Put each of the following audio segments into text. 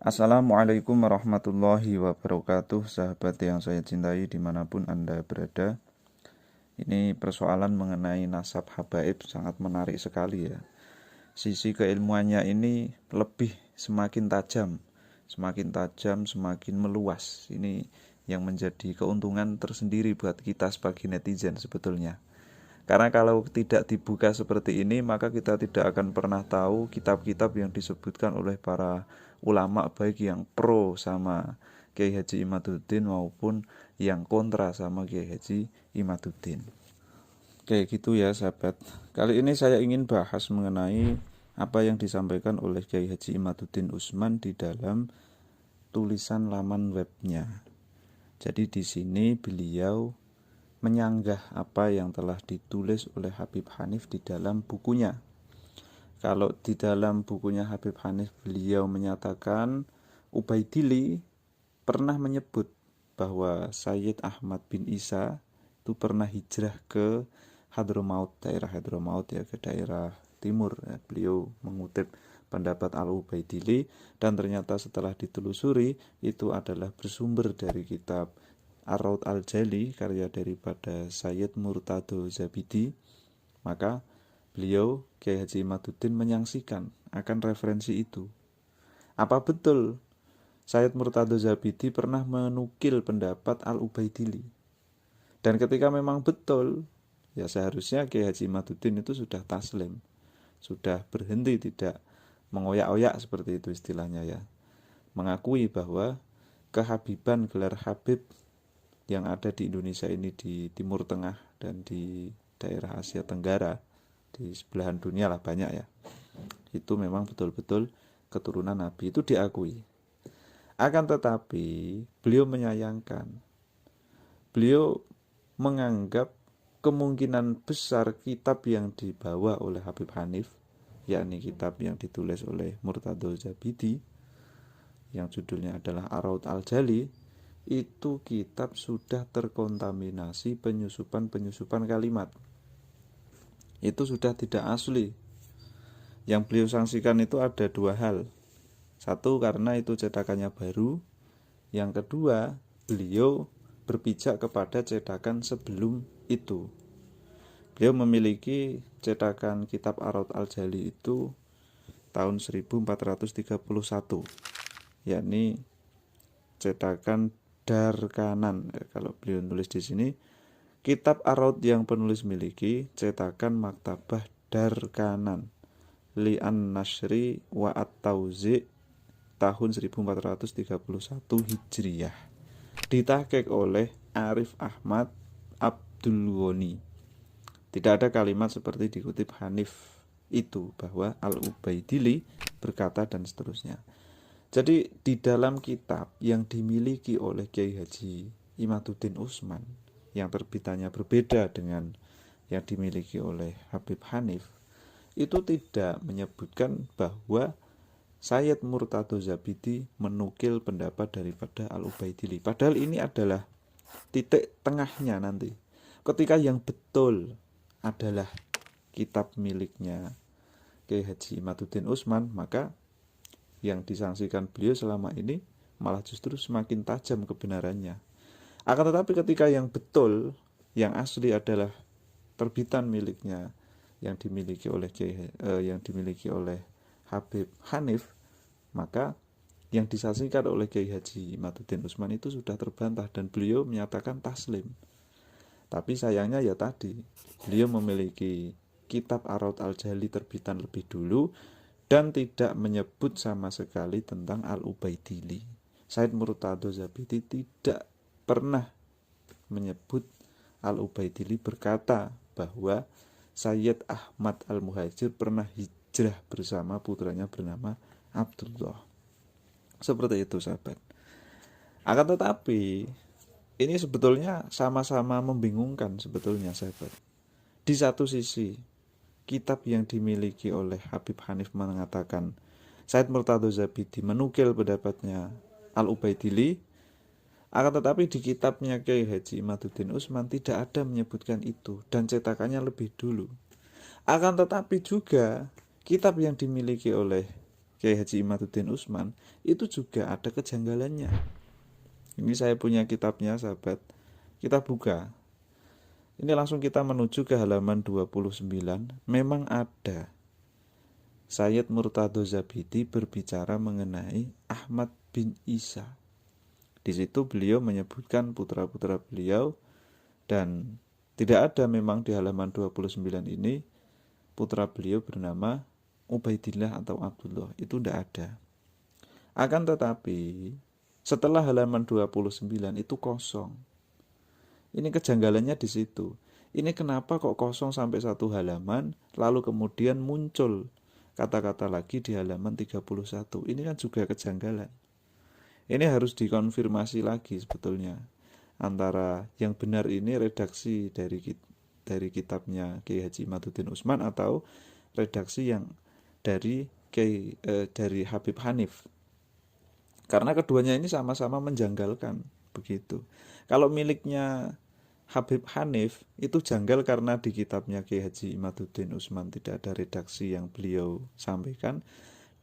Assalamualaikum warahmatullahi wabarakatuh, sahabat yang saya cintai dimanapun Anda berada. Ini persoalan mengenai nasab habaib sangat menarik sekali ya. Sisi keilmuannya ini lebih semakin tajam, semakin meluas. Ini yang menjadi keuntungan tersendiri buat kita sebagai netizen sebetulnya. Karena kalau tidak dibuka seperti ini, maka kita tidak akan pernah tahu kitab-kitab yang disebutkan oleh para ulama, baik yang pro sama Kiai Haji Imaduddin maupun yang kontra sama Kiai Haji Imaduddin. Kayak gitu ya sahabat. Kali ini saya ingin bahas mengenai apa yang disampaikan oleh Kiai Haji Imaduddin Utsman di dalam tulisan laman webnya. Jadi di sini beliau menyanggah apa yang telah ditulis oleh Habib Hanif di dalam bukunya. Kalau di dalam bukunya Habib Hanif, beliau menyatakan Ubaidili pernah menyebut bahwa Sayyid Ahmad bin Isa itu pernah hijrah ke Hadramaut, daerah Hadramaut ya, ke daerah timur ya. Beliau mengutip pendapat Al-Ubaidili dan ternyata setelah ditelusuri itu adalah bersumber dari kitab Ar-Raud Al-Jali, karya daripada Sayyid Murtado Zabidi. Maka beliau, Kiai Haji Imaduddin, menyaksikan akan referensi itu. Apa betul Sayyid Murtado Zabidi pernah menukil pendapat Al-Ubaidili? Dan ketika memang betul, ya seharusnya Kiai Haji Imaduddin itu sudah taslim, sudah berhenti, tidak mengoyak-oyak seperti itu istilahnya ya. Mengakui bahwa kehabiban gelar Habib yang ada di Indonesia ini, di Timur Tengah dan di daerah Asia Tenggara, di sebelahan dunia lah banyak ya, itu memang betul-betul keturunan Nabi, itu diakui. Akan tetapi beliau menyayangkan, beliau menganggap kemungkinan besar kitab yang dibawa oleh Habib Hanif, yakni kitab yang ditulis oleh Murtado Zabidi yang judulnya adalah Ar-Raud Al-Jali, itu kitab sudah terkontaminasi penyusupan kalimat. Itu sudah tidak asli. Yang beliau sanksikan itu ada dua hal. Satu, karena itu cetakannya baru. Yang kedua, beliau berpijak kepada cetakan sebelum itu. Beliau memiliki cetakan kitab Ar-Raud Al-Jali itu tahun 1431, yakni cetakan Darkanan. Kalau beliau tulis di sini, kitab Ar-Raud yang penulis miliki cetakan Maktabah Darkanan Li'an Nashri wa At-Tauzi tahun 1431 Hijriyah, ditahqiq oleh Arif Ahmad Abdul Ghani. Tidak ada kalimat seperti dikutip Hanif itu, bahwa Al-Ubaidili berkata dan seterusnya. Jadi di dalam kitab yang dimiliki oleh Kiai Haji Imaduddin Utsman, yang terbitannya berbeda dengan yang dimiliki oleh Habib Hanif, itu tidak menyebutkan bahwa Sayyid Murtado Zabidi menukil pendapat daripada Al-Ubaidili. Padahal ini adalah titik tengahnya nanti. Ketika yang betul adalah kitab miliknya Kiai Haji Imaduddin Utsman, maka yang disangsikan beliau selama ini malah justru semakin tajam kebenarannya. Akan tetapi ketika yang betul, yang asli adalah terbitan miliknya yang dimiliki oleh Habib Hanif, maka yang disaksikan oleh Kiai Haji Imaduddin Utsman itu sudah terbantah dan beliau menyatakan taslim. Tapi sayangnya ya tadi, beliau memiliki kitab Ar-Raud Al-Jali terbitan lebih dulu dan tidak menyebut sama sekali tentang Al-Ubaidili. Sayyid Murtado Zabidi tidak pernah menyebut Al-Ubaidili berkata bahwa Sayyid Ahmad Al-Muhajir pernah hijrah bersama putranya bernama Abdullah. Seperti itu sahabat. Akan tetapi ini sebetulnya sama-sama membingungkan sebetulnya sahabat. Di satu sisi, kitab yang dimiliki oleh Habib Hanif mengatakan Sayyid Murtado Zabidi menukil pendapatnya Al-Ubaidili, akan tetapi di kitabnya Kiai Haji Imaduddin Utsman tidak ada menyebutkan itu dan cetakannya lebih dulu. Akan tetapi juga kitab yang dimiliki oleh Kiai Haji Imaduddin Utsman itu juga ada kejanggalannya. Ini saya punya kitabnya sahabat, kita buka. Ini langsung kita menuju ke halaman 29. Memang ada Sayyid Murtadho Zabidi berbicara mengenai Ahmad bin Isa. Di situ beliau menyebutkan putra-putra beliau, dan tidak ada memang di halaman 29 ini putra beliau bernama Ubaidillah atau Abdullah, itu tidak ada. Akan tetapi setelah halaman 29 itu kosong. Ini kejanggalannya di situ. Ini kenapa kok kosong sampai satu halaman, lalu kemudian muncul kata-kata lagi di halaman 31. Ini kan juga kejanggalan. Ini harus dikonfirmasi lagi sebetulnya, antara yang benar ini redaksi dari kitabnya Kiai Haji Imaduddin Utsman atau redaksi yang dari Habib Hanif. Karena keduanya ini sama-sama menjanggalkan begitu. Kalau miliknya Habib Hanif itu janggal karena di kitabnya Kiai Haji Imaduddin Utsman tidak ada redaksi yang beliau sampaikan,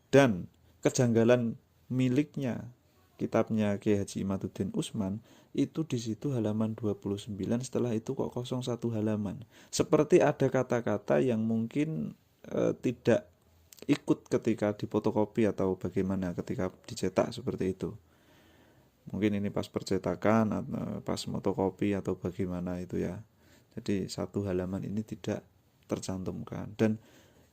dan kejanggalan miliknya kitabnya Kiai Haji Imaduddin Utsman itu di situ halaman 29, setelah itu kok kosong satu halaman. Seperti ada kata-kata yang mungkin tidak ikut ketika difotokopi atau bagaimana ketika dicetak seperti itu. Mungkin ini pas percetakan atau pas fotokopi atau bagaimana itu ya. Jadi satu halaman ini tidak tercantumkan, dan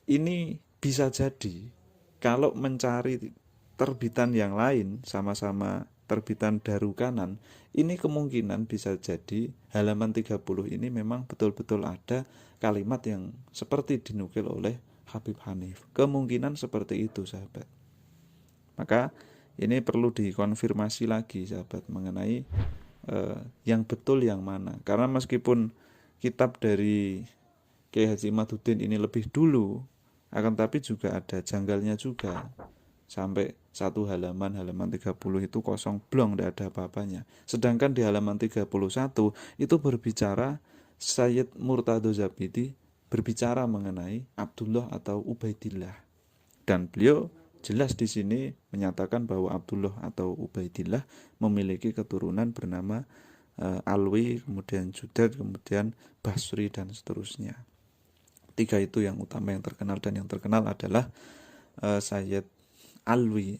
ini bisa jadi kalau mencari terbitan yang lain sama-sama terbitan Darukanan, ini kemungkinan bisa jadi halaman 30 ini memang betul-betul ada kalimat yang seperti dinukil oleh Habib Hanif. Kemungkinan seperti itu sahabat. Maka ini perlu dikonfirmasi lagi sahabat mengenai yang betul yang mana. Karena meskipun kitab dari Kiai Haji Imaduddin ini lebih dulu, akan tapi juga ada janggalnya juga. Sampai satu halaman 30 itu kosong blong, tidak ada apa-apanya. Sedangkan di halaman 31 itu berbicara Sayyid Murtadho Zabidi berbicara mengenai Abdullah atau Ubaidillah, dan beliau jelas di sini menyatakan bahwa Abdullah atau Ubaidillah memiliki keturunan bernama Alwi, kemudian Judad, kemudian Basri, dan seterusnya. Tiga itu yang utama, yang terkenal, dan yang terkenal adalah Sayyid Alwi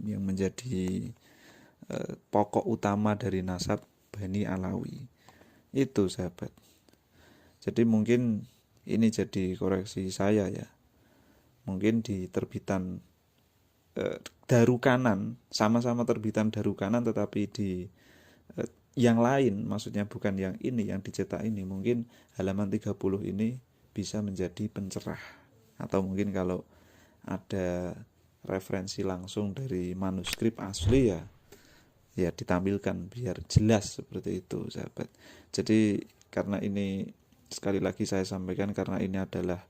yang menjadi pokok utama dari nasab Bani Alawi. Itu sahabat. Jadi mungkin ini jadi koreksi saya ya. Mungkin di terbitan Darukanan, sama-sama terbitan Darukanan, tetapi di yang lain, maksudnya bukan yang ini, yang dicetak ini, mungkin halaman 30 ini bisa menjadi pencerah. Atau mungkin kalau ada referensi langsung dari manuskrip asli ya ditampilkan biar jelas seperti itu sahabat. Jadi karena ini, sekali lagi saya sampaikan, karena ini adalah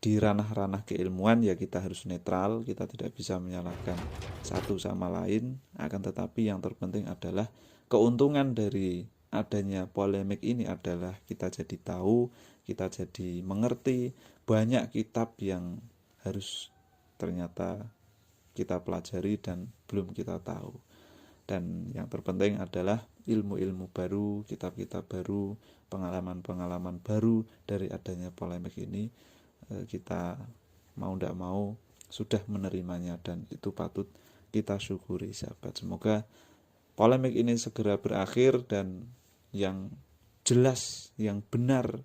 di ranah-ranah keilmuan, ya kita harus netral, kita tidak bisa menyalahkan satu sama lain. Akan tetapi yang terpenting adalah keuntungan dari adanya polemik ini adalah kita jadi tahu, kita jadi mengerti banyak kitab yang harus ternyata kita pelajari dan belum kita tahu. Dan yang terpenting adalah ilmu-ilmu baru, kitab-kitab baru, pengalaman-pengalaman baru dari adanya polemik ini. Kita mau tidak mau sudah menerimanya, dan itu patut kita syukuri sahabat. Semoga polemik ini segera berakhir dan yang jelas, yang benar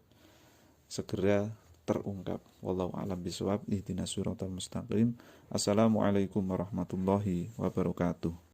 segera terungkap. Wallahu a'lam bishawab. Ihdinas siratal mustaqim. Assalamualaikum warahmatullahi wabarakatuh.